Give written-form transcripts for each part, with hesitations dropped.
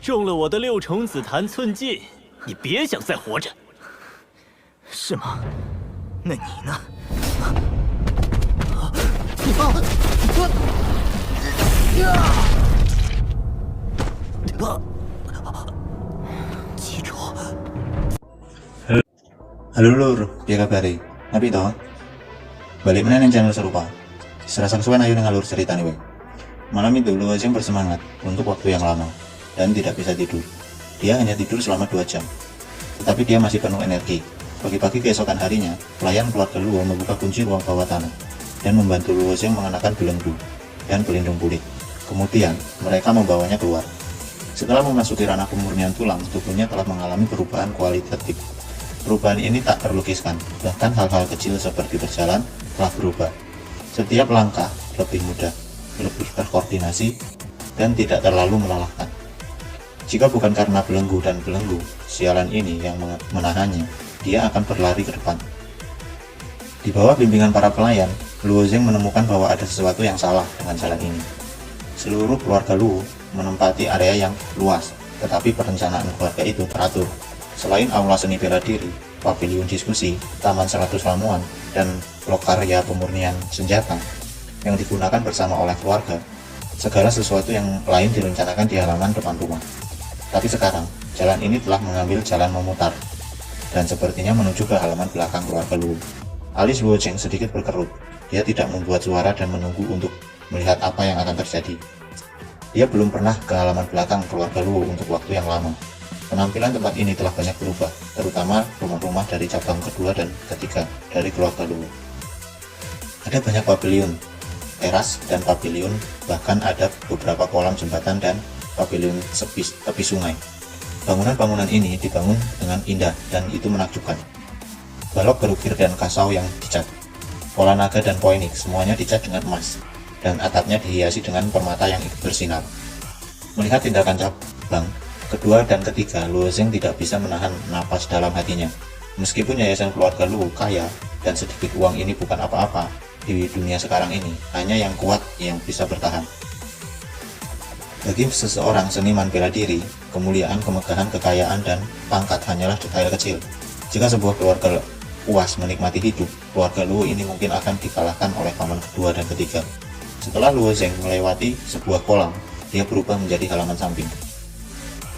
中了我的六重紫檀寸劲，你别想再活着。是吗？那你呢？记住。Halo lur, piye kabare? Napi to? Balik meneh nang channel serupa. Serasa kesuwen ayo ngalur ceritane wae. Malam itu Luo Zheng bersemangat untuk waktu yang lama dan tidak bisa tidur. Dia hanya tidur selama 2 jam. Tetapi dia masih penuh energi. Pagi-pagi keesokan harinya, pelayan keluarga Luo membuka kunci ruang bawah tanah dan membantu Luo Zheng mengenakan belenggu dan pelindung kulit. Kemudian, mereka membawanya keluar. Setelah memasuki ranah pemurnian tulang, tubuhnya telah mengalami perubahan kualitatif. Perubahan ini tak terlukiskan, bahkan hal-hal kecil seperti berjalan telah berubah. Setiap langkah lebih mudah, lebih terkoordinasi, dan tidak terlalu melelahkan. Jika bukan karena belenggu dan belenggu, sialan ini yang menahannya, dia akan berlari ke depan. Di bawah bimbingan para pelayan, Luo Zheng menemukan bahwa ada sesuatu yang salah dengan jalan ini. Seluruh keluarga Luo menempati area yang luas, tetapi perencanaan keluarga itu teratur. Selain aula seni bela diri, pavilion diskusi, taman 100 ramuan, dan lokarya pemurnian senjata yang digunakan bersama oleh keluarga, segala sesuatu yang lain direncanakan di halaman depan rumah. Tapi sekarang, jalan ini telah mengambil jalan memutar, dan sepertinya menuju ke halaman belakang keluarga Luo. Alis Luo Zheng sedikit berkerut. Dia tidak membuat suara dan menunggu untuk melihat apa yang akan terjadi. Dia belum pernah ke halaman belakang keluarga Luo untuk waktu yang lama. Penampilan tempat ini telah banyak berubah, terutama rumah-rumah dari cabang kedua dan ketiga dari keluarga Luo. Ada banyak pavilion, teras dan pavilion, bahkan ada beberapa kolam jembatan dan pavilion tepi sungai. Bangunan-bangunan ini dibangun dengan indah dan itu menakjubkan. Balok berukir dan kasau yang dicat, pola naga dan poinik semuanya dicat dengan emas, dan atapnya dihiasi dengan permata yang bersinar. Melihat tindakan cabang kedua dan ketiga, Luo Zheng tidak bisa menahan napas dalam hatinya. Meskipun yayasan keluarga Luo kaya dan sedikit uang ini bukan apa-apa di dunia sekarang ini, hanya yang kuat yang bisa bertahan. Bagi seseorang seniman bela diri, kemuliaan, kemegahan, kekayaan, dan pangkat hanyalah detail kecil. Jika sebuah keluarga puas menikmati hidup, keluarga Luo ini mungkin akan dikalahkan oleh paman kedua dan ketiga. Setelah Luo Zheng melewati sebuah kolam, dia berubah menjadi halaman samping.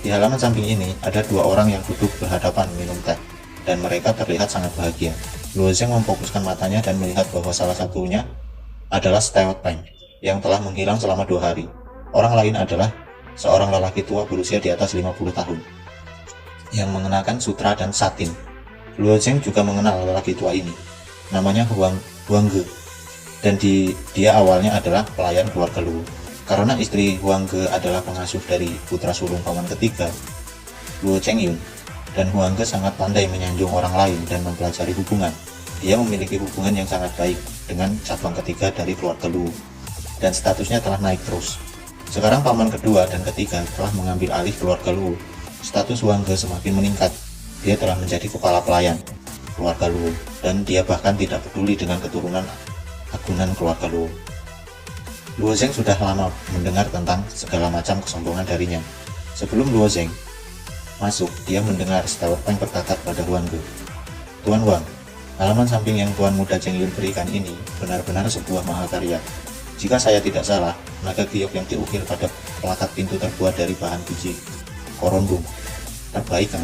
Di halaman samping ini, ada 2 orang yang duduk berhadapan minum teh, dan mereka terlihat sangat bahagia. Luo Zheng memfokuskan matanya dan melihat bahwa salah satunya adalah Stewart Peng, yang telah menghilang selama 2 hari. Orang lain adalah seorang lelaki tua berusia di atas 50 tahun, yang mengenakan sutra dan satin. Luo Zheng juga mengenal lelaki tua ini. Namanya Huang Ge, dan dia awalnya adalah pelayan keluarga Luo. Karena istri Huang Ge adalah pengasuh dari putra sulung paman ketiga, Luo Chengyun, dan Huang Ge sangat pandai menyanjung orang lain dan mempelajari hubungan. Dia memiliki hubungan yang sangat baik dengan cabang ketiga dari keluarga Luo, dan statusnya telah naik terus. Sekarang paman kedua dan ketiga telah mengambil alih keluarga Luo. Status Huang Ge semakin meningkat. Dia telah menjadi kepala pelayan keluarga Luo, dan dia bahkan tidak peduli dengan keturunan agunan keluarga Luo. Luo Zheng sudah lama mendengar tentang segala macam kesombongan darinya. Sebelum Luo Zheng masuk, dia mendengar Stewart Peng berkata pada Huang Ge, "Tuan Huang, halaman samping yang Tuan Muda Chengyun berikan ini benar-benar sebuah mahakarya. Jika saya tidak salah, naga giok yang diukir pada pelakat pintu terbuat dari bahan biji korondum. Terbaik kan?"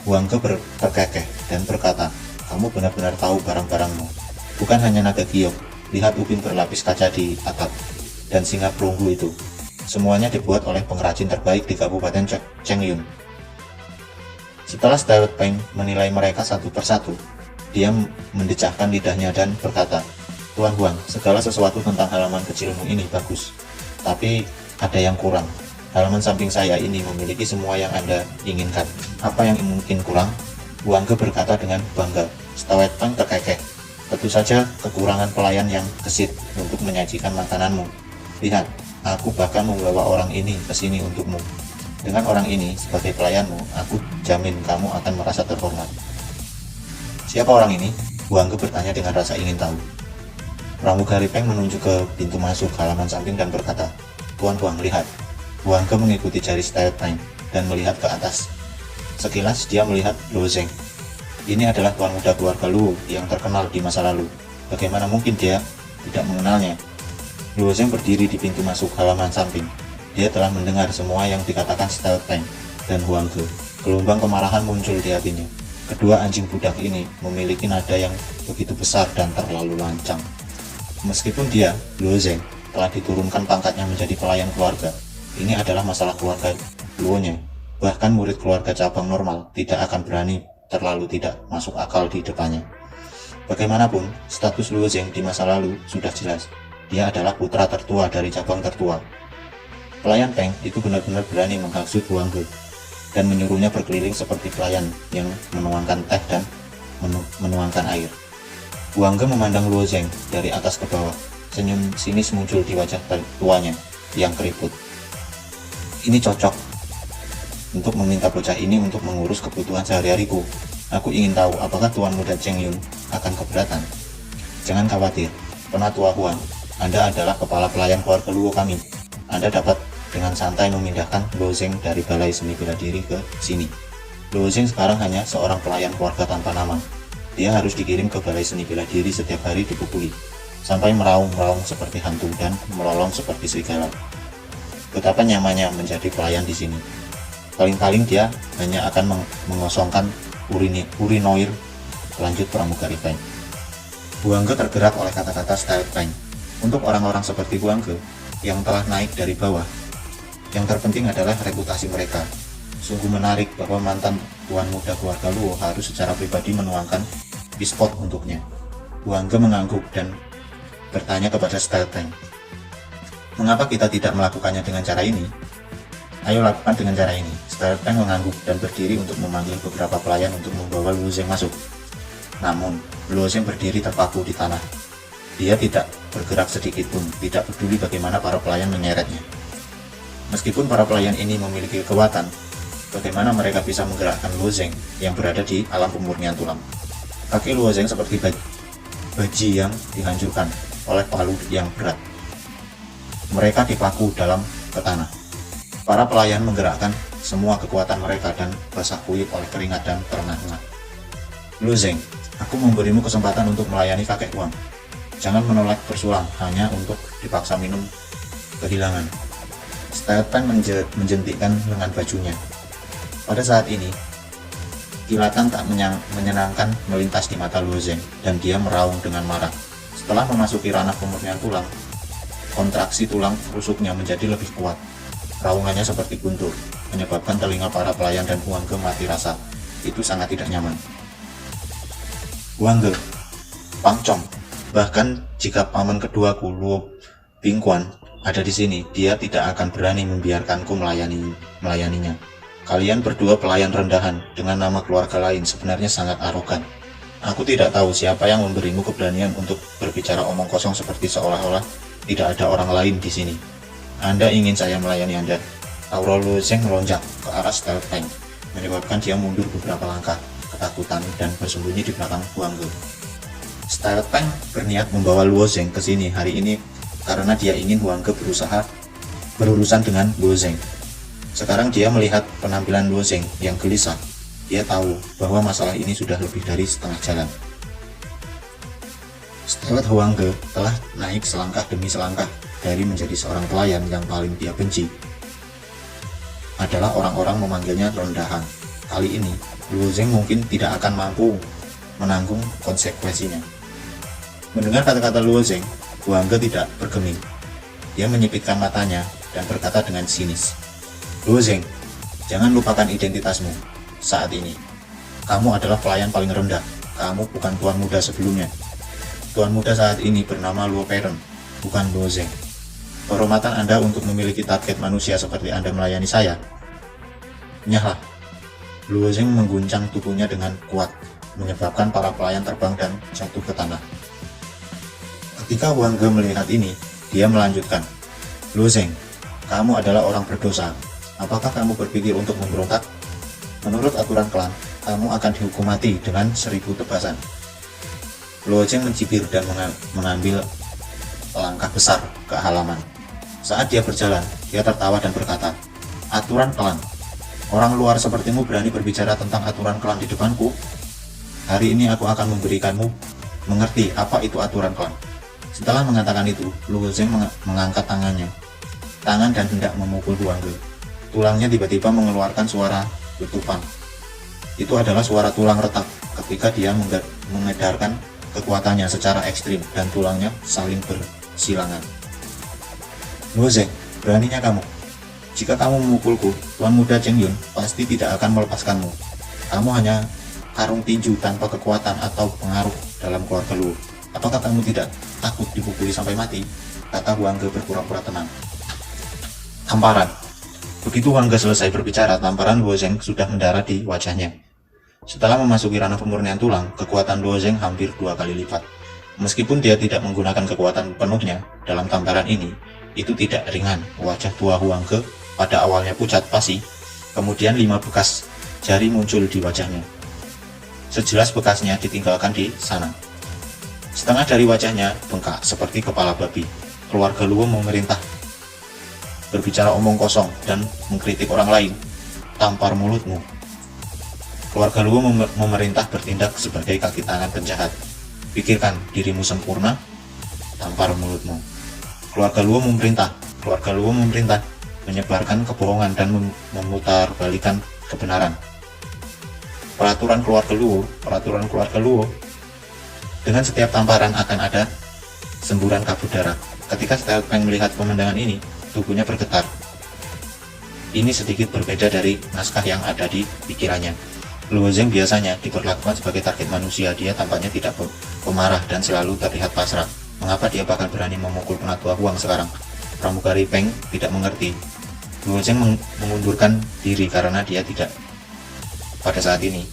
Huang Ge terkekeh dan berkata, "Kamu benar-benar tahu barang-barangmu. Bukan hanya naga giok. Lihat ubin berlapis kaca di atap, dan singa perunggu itu. Semuanya dibuat oleh pengrajin terbaik di Kabupaten Chengyun." Setelah Stewart Peng menilai mereka satu persatu, dia mendecahkan lidahnya dan berkata, "Tuan Huang, segala sesuatu tentang halaman kecilmu ini bagus. Tapi ada yang kurang. Halaman samping saya ini memiliki semua yang Anda inginkan. Apa yang mungkin kurang?" Huang Ge berkata dengan bangga. Stewart Peng terkekeh. "Tentu saja kekurangan pelayan yang gesit untuk menyajikan makananmu. Lihat, aku bahkan membawa orang ini ke sini untukmu. Dengan orang ini sebagai pelayanmu, aku jamin kamu akan merasa terhormat." "Siapa orang ini?" Huang Ge bertanya dengan rasa ingin tahu. Pramugari Peng menunjuk ke pintu masuk halaman samping dan berkata, Tuan Huang, lihat. Huang Ge mengikuti jari Style Pang dan melihat ke atas. Sekilas dia melihat Luo Zeng. Ini adalah tuan muda keluarga Luo yang terkenal di masa lalu. Bagaimana mungkin dia tidak mengenalnya? Luo Zeng berdiri di pintu masuk halaman samping. Dia telah mendengar semua yang dikatakan Style Pang dan Huang Ge. Gelombang kemarahan muncul di hatinya. Kedua anjing budak ini memiliki nada yang begitu besar dan terlalu lancang. Meskipun dia, Luo Zeng, telah diturunkan pangkatnya menjadi pelayan keluarga, ini adalah masalah keluarga Luo-nya. Bahkan murid keluarga cabang normal tidak akan berani terlalu tidak masuk akal di depannya. Bagaimanapun, status Luo Zeng di masa lalu sudah jelas. Dia adalah putra tertua dari cabang tertua. Pelayan Peng itu benar-benar berani menghasut Huang Ge dan menyuruhnya berkeliling seperti pelayan yang menuangkan teh dan menuangkan air. Huang Ge memandang Luo Zeng dari atas ke bawah. Senyum sinis muncul di wajah tuanya yang keriput. Ini cocok untuk meminta bocah ini untuk mengurus kebutuhan sehari-hariku. Aku ingin tahu apakah Tuan Muda Cheng Yun akan keberatan. Jangan khawatir, Penatua Huang, Anda adalah kepala pelayan keluarga Luo kami. Anda dapat dengan santai memindahkan Luo Zeng dari balai seni bela diri ke sini. Luo Zeng sekarang hanya seorang pelayan keluarga tanpa nama. Dia harus dikirim ke balai seni bela diri setiap hari dipukuli, sampai meraung-raung seperti hantu dan melolong seperti serigala. Betapa nyamannya menjadi pelayan di sini. Paling-paling dia hanya akan mengosongkan urinoir, lanjut pramugari Peng. Huang Ge tergerak oleh kata-kata Style Peng. Untuk orang-orang seperti Huang Ge yang telah naik dari bawah, yang terpenting adalah reputasi mereka. Sungguh menarik bahwa mantan tuan muda keluarga Luo harus secara pribadi menuangkan pispot untuknya. Huang Ge mengangguk dan bertanya kepada Style Peng, "Mengapa kita tidak melakukannya dengan cara ini?" "Ayo lakukan dengan cara ini." Style Peng mengangguk dan berdiri untuk memanggil beberapa pelayan untuk membawa Luo Zeng masuk. Namun, Luo Zeng berdiri terpaku di tanah. Dia tidak bergerak sedikit pun, tidak peduli bagaimana para pelayan menyeretnya. Meskipun para pelayan ini memiliki kekuatan, bagaimana mereka bisa menggerakkan Luo Zeng yang berada di alam pemurnian tulang? Kaki Luo Zeng seperti baji yang dihancurkan oleh palu yang berat. Mereka dipaku dalam ke tanah. Para pelayan menggerakkan semua kekuatan mereka dan basah kuyup oleh keringat dan terengah-engah. "Luo Zeng, aku memberimu kesempatan untuk melayani kakek Huang. Jangan menolak bersulang hanya untuk dipaksa minum kehilangan." Style Peng menjentikkan lengan bajunya. Pada saat ini, kilatan tak menyenangkan melintas di mata Luo Zeng dan dia meraung dengan marah. Setelah memasuki ranah pemurnian tulang, kontraksi tulang rusuknya menjadi lebih kuat. Raungannya seperti guntur, menyebabkan telinga para pelayan dan Huang Ge mati rasa. Itu sangat tidak nyaman. "Huang Ge, Pang Chong, bahkan jika paman keduaku Luo Bingquan ada di sini, dia tidak akan berani membiarkanku melayaninya. Kalian berdua pelayan rendahan dengan nama keluarga lain sebenarnya sangat arogan. Aku tidak tahu siapa yang memberimu keberanian untuk berbicara omong kosong seperti seolah-olah tidak ada orang lain di sini. Anda ingin saya melayani Anda?" Aura Luo Zeng melonjak ke arah Style Peng, menyebabkan dia mundur beberapa langkah, ketakutan dan bersembunyi di belakang Huang Ge. Style Peng berniat membawa Luo Zeng ke sini hari ini karena dia ingin Huang Ge berurusan dengan Luo Zeng. Sekarang dia melihat penampilan Luo Zeng yang gelisah. Dia tahu bahwa masalah ini sudah lebih dari setengah jalan. Setelah Huang Ge telah naik selangkah demi selangkah dari menjadi seorang pelayan yang paling dia benci adalah orang-orang memanggilnya rendahan. Kali ini, Luo Zeng mungkin tidak akan mampu menanggung konsekuensinya. Mendengar kata-kata Luo Zeng, Huang Ge tidak bergeming. Dia menyipitkan matanya dan berkata dengan sinis, "Luo Zeng, jangan lupakan identitasmu saat ini. Kamu adalah pelayan paling rendah. Kamu bukan tuan muda sebelumnya. Tuan muda saat ini bernama Luo Peren, bukan Luo Zeng. Kehormatan Anda untuk memiliki target manusia seperti Anda melayani saya. Nyahlah." Luo Zeng mengguncang tubuhnya dengan kuat, menyebabkan para pelayan terbang dan jatuh ke tanah. Ketika Huang Ge melihat ini, dia melanjutkan, "Luo Zeng, kamu adalah orang berdosa. Apakah kamu berpikir untuk memberontak? Menurut aturan klan, kamu akan dihukum mati dengan 1000 tebasan." Luo Zeng mencibir dan mengambil langkah besar ke halaman. Saat dia berjalan, dia tertawa dan berkata, "Aturan klan. Orang luar sepertimu berani berbicara tentang aturan klan di depanku? Hari ini aku akan memberikanmu mengerti apa itu aturan klan." Setelah mengatakan itu, Luo Zeng mengangkat tangan dan hendak memukul Huang Ge. Tulangnya tiba-tiba mengeluarkan suara letupan. Itu adalah suara tulang retak ketika dia mengedarkan kekuatannya secara ekstrim dan tulangnya saling bersilangan. "Luo Zeng, beraninya kamu. Jika kamu memukulku, Tuan Muda Cheng Yun pasti tidak akan melepaskanmu. Kamu hanya karung tinju tanpa kekuatan atau pengaruh dalam keluarga Luo. Apakah kamu tidak takut dipukuli sampai mati?" kata Huang Ge berpura-pura tenang. Tamparan. Begitu Huang Ge selesai berbicara, tamparan Luo Zeng sudah mendarat di wajahnya. Setelah memasuki ranah pemurnian tulang, kekuatan Luo Zeng hampir 2 kali lipat. Meskipun dia tidak menggunakan kekuatan penuhnya dalam tamparan ini, itu tidak ringan. Wajah tua Huang Ge pada awalnya pucat pasi, kemudian 5 bekas jari muncul di wajahnya. Sejelas bekasnya ditinggalkan di sana. Setengah dari wajahnya bengkak seperti kepala babi. Keluarga Luo memerintah, berbicara omong kosong dan mengkritik orang lain. Tampar mulutmu. Keluarga Luo memerintah bertindak sebagai kaki tangan penjahat. Pikirkan dirimu sempurna, tampar mulutmu. Keluarga Luo memerintah menyebarkan kebohongan dan memutarbalikan kebenaran. Peraturan keluarga Luo. Dengan setiap tamparan akan ada semburan kabut darah. Ketika Style Peng melihat pemandangan ini, tubuhnya bergetar. Ini sedikit berbeda dari naskah yang ada di pikirannya. Luo Zeng biasanya diperlakukan sebagai target manusia. Dia tampaknya tidak pemarah dan selalu terlihat pasrah. Mengapa dia bahkan berani memukul penatua Huang sekarang? Pramugari Peng tidak mengerti. Luo Zeng mengundurkan diri karena dia tidak. Pada saat ini,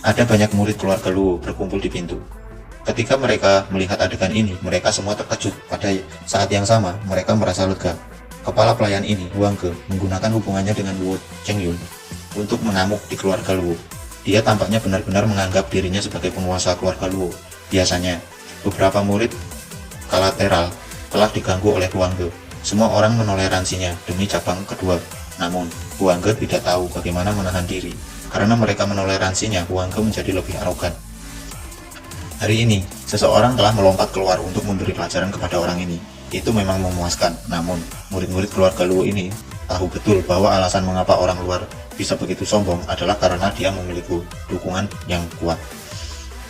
ada banyak murid keluarga Luo berkumpul di pintu. Ketika mereka melihat adegan ini, mereka semua terkejut. Pada saat yang sama, mereka merasa lega. Kepala pelayan ini, Huang Ge, menggunakan hubungannya dengan Luo Cheng Yun untuk mengamuk di keluarga Luo. Dia tampaknya benar-benar menganggap dirinya sebagai penguasa keluarga Luo. Biasanya, beberapa murid kolateral telah diganggu oleh Huang Ge. Semua orang menoleransinya demi cabang kedua. Namun, Huang Ge tidak tahu bagaimana menahan diri. Karena mereka menoleransinya, Huang Ge menjadi lebih arogan. Hari ini, seseorang telah melompat keluar untuk memberi pelajaran kepada orang ini. Itu memang memuaskan. Namun, murid-murid keluarga Luo ini tahu betul bahwa alasan mengapa orang luar bisa begitu sombong adalah karena dia memiliki dukungan yang kuat.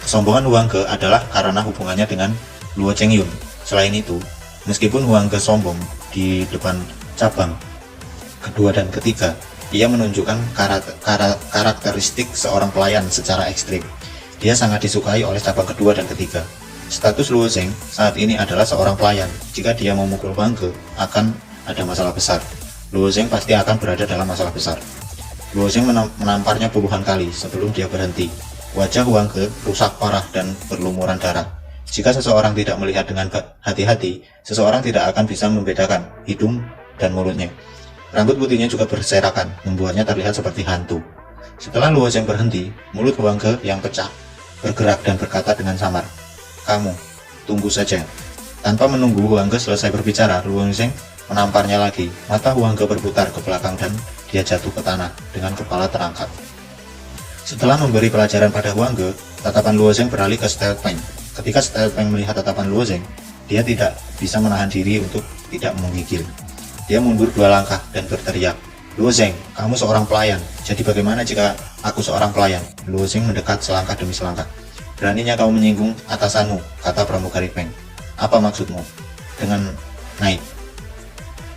Kesombongan Huang Ge adalah karena hubungannya dengan Luo Cheng Yun. Selain itu, meskipun Huang Ge sombong di depan cabang kedua dan ketiga, ia menunjukkan karakteristik seorang pelayan secara ekstrim. Dia sangat disukai oleh cabang kedua dan ketiga. Status Luo Zeng saat ini adalah seorang pelayan. Jika dia memukul Huang Ge, akan ada masalah besar. Luo Zeng pasti akan berada dalam masalah besar. Luo Zeng menamparnya puluhan kali sebelum dia berhenti. Wajah Huang Ge rusak parah dan berlumuran darah. Jika seseorang tidak melihat dengan hati-hati, seseorang tidak akan bisa membedakan hidung dan mulutnya. Rambut putihnya juga berserakan, membuatnya terlihat seperti hantu. Setelah Luo Zeng berhenti, mulut Huang Ge yang pecah bergerak dan berkata dengan samar, "Kamu, tunggu saja." Tanpa menunggu Huang Ge selesai berbicara, Luo Zeng menamparnya lagi. Mata Huang Ge berputar ke belakang dan dia jatuh ke tanah dengan kepala terangkat. Setelah memberi pelajaran pada Huang Ge, tatapan Luo Zeng beralih ke Style Peng. Ketika Style Peng melihat tatapan Luo Zeng, dia tidak bisa menahan diri untuk tidak menggigil. Dia mundur 2 langkah dan berteriak, "Luo Zeng, kamu seorang pelayan. Jadi bagaimana jika aku seorang pelayan?" Luo Zeng mendekat selangkah demi selangkah. "Beraninya kamu menyinggung atasanmu," kata pramugari Peng. "Apa maksudmu dengan naik?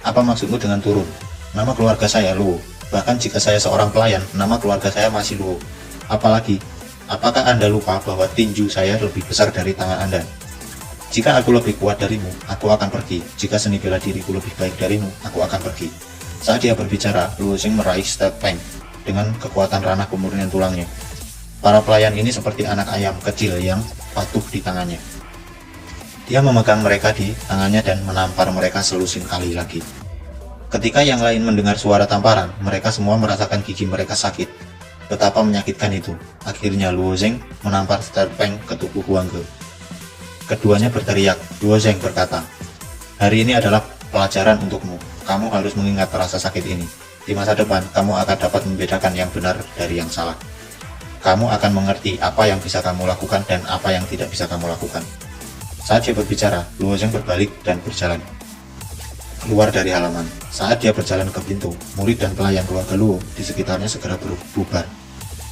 Apa maksudmu dengan turun? Nama keluarga saya Luo. Bahkan jika saya seorang pelayan, nama keluarga saya masih Luo. Apalagi, apakah Anda lupa bahwa tinju saya lebih besar dari tangan Anda? Jika aku lebih kuat darimu, aku akan pergi. Jika seni bela diriku lebih baik darimu, aku akan pergi." Saat dia berbicara, Luo Zeng meraih Style Peng dengan kekuatan ranah pemurnian tulangnya. Para pelayan ini seperti anak ayam kecil yang patuh di tangannya. Dia memegang mereka di tangannya dan menampar mereka selusin kali lagi. Ketika yang lain mendengar suara tamparan, mereka semua merasakan gigi mereka sakit. Betapa menyakitkan itu. Akhirnya Luo Zeng menampar Style Peng ke tubuh Huang Ge. Keduanya berteriak. Luo Zeng berkata, "Hari ini adalah Pelajaran untukmu, kamu harus mengingat rasa sakit ini. Di masa depan, kamu akan dapat membedakan yang benar dari yang salah. Kamu akan mengerti apa yang bisa kamu lakukan dan apa yang tidak bisa kamu lakukan. Saat dia berbicara, Luo Zheng berbalik dan berjalan keluar dari halaman. Saat dia berjalan ke pintu, murid dan pelayan keluarga Luo di sekitarnya segera berbubar.